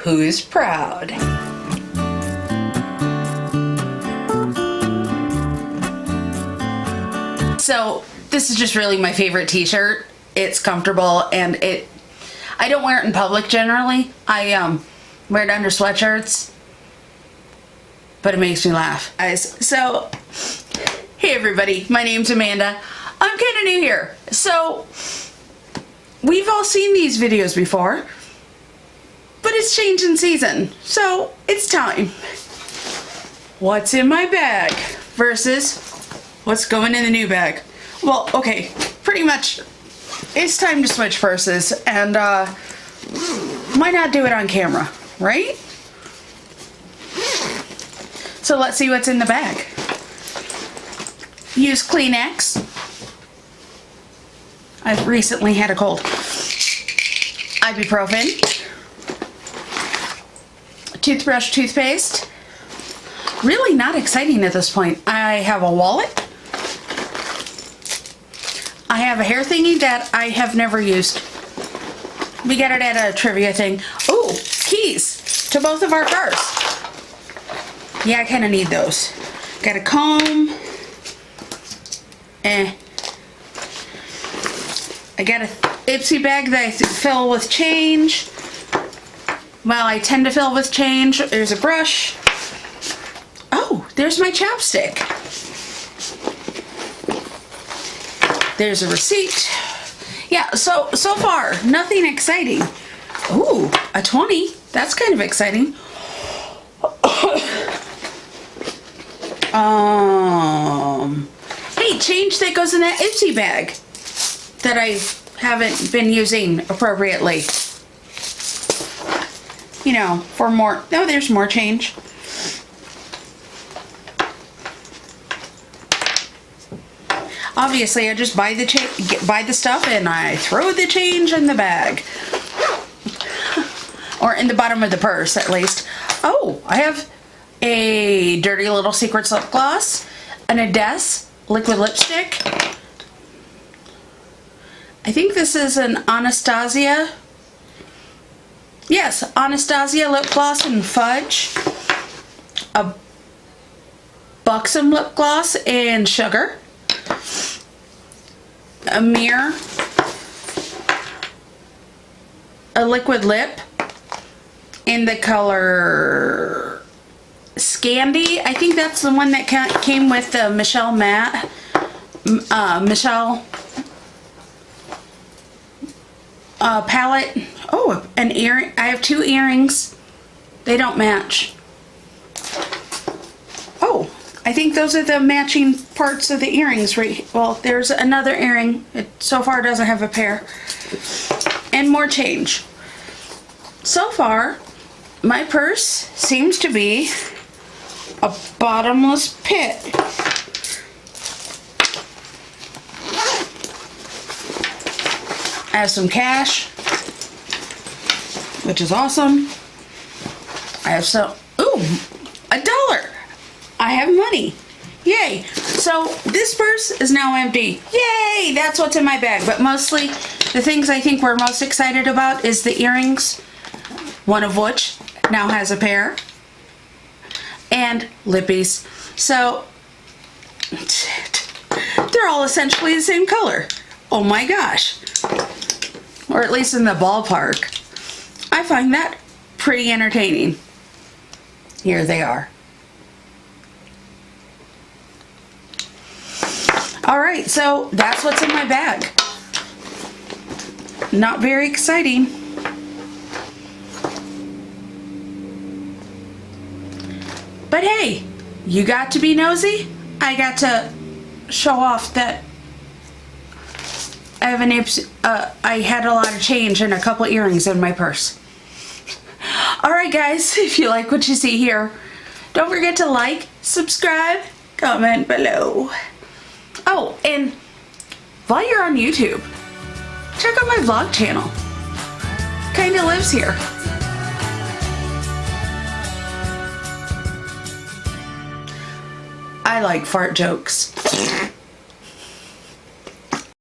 Who's proud? So this is just really my favorite t-shirt. It's comfortable and I don't wear it in public generally. I wear it under sweatshirts, but it makes me laugh. Guys, so hey everybody, my name's Amanda. I'm kind of new here. So we've all seen these videos before, but it's changing season. So it's time. What's in my bag versus what's going in the new bag? Well, okay, pretty much it's time to switch purses, and why not do it on camera, right? So let's see what's in the bag. Use Kleenex. I've recently had a cold. Ibuprofen. Toothbrush, toothpaste. Really not exciting at this point. I have a wallet. I have a hair thingy that I have never used. We got it at a trivia thing. Oh, keys to both of our cars. Yeah, I kind of need those. Got a comb. I got a Ipsy bag that I fill with change. Well, I tend to fill with change. There's a brush. Oh, there's my chapstick. There's a receipt. Yeah, so far, nothing exciting. Ooh, a 20. That's kind of exciting. Hey, change that goes in that Ipsy bag that I haven't been using appropriately. You know, for more. No, there's more change. Obviously, I just buy the stuff and I throw the change in the bag. Or in the bottom of the purse, at least. Oh, I have a Dirty Little Secrets lip gloss, an Ades liquid lipstick. I think this is an Anastasia. Yes, Anastasia lip gloss in fudge. A Buxom lip gloss in sugar. A mirror, a liquid lip in the color Scandi. I think that's the one that came with the Michelle matte. Michelle palette. Oh, an earring. I have two earrings. They don't match. Oh, I think those are the matching parts of the earrings, right? Well, there's another earring. It so far doesn't have a pair. And more change. So far, my purse seems to be a bottomless pit. I have some cash, which is awesome. I have some, ooh, $1. I have money. Yay. So this purse is now empty. Yay! That's what's in my bag. But mostly the things I think we're most excited about is the earrings, one of which now has a pair, and lippies. So they're all essentially the same color. Oh my gosh. Or at least in the ballpark. I find that pretty entertaining. Here they are. Alright, so that's what's in my bag. Not very exciting. But hey, you got to be nosy. I got to show off that I have I had a lot of change and a couple earrings in my purse. Alright guys, if you like what you see here, don't forget to like, subscribe, comment below. Oh, and while you're on YouTube, check out my vlog channel. Kinda lives here. I like fart jokes.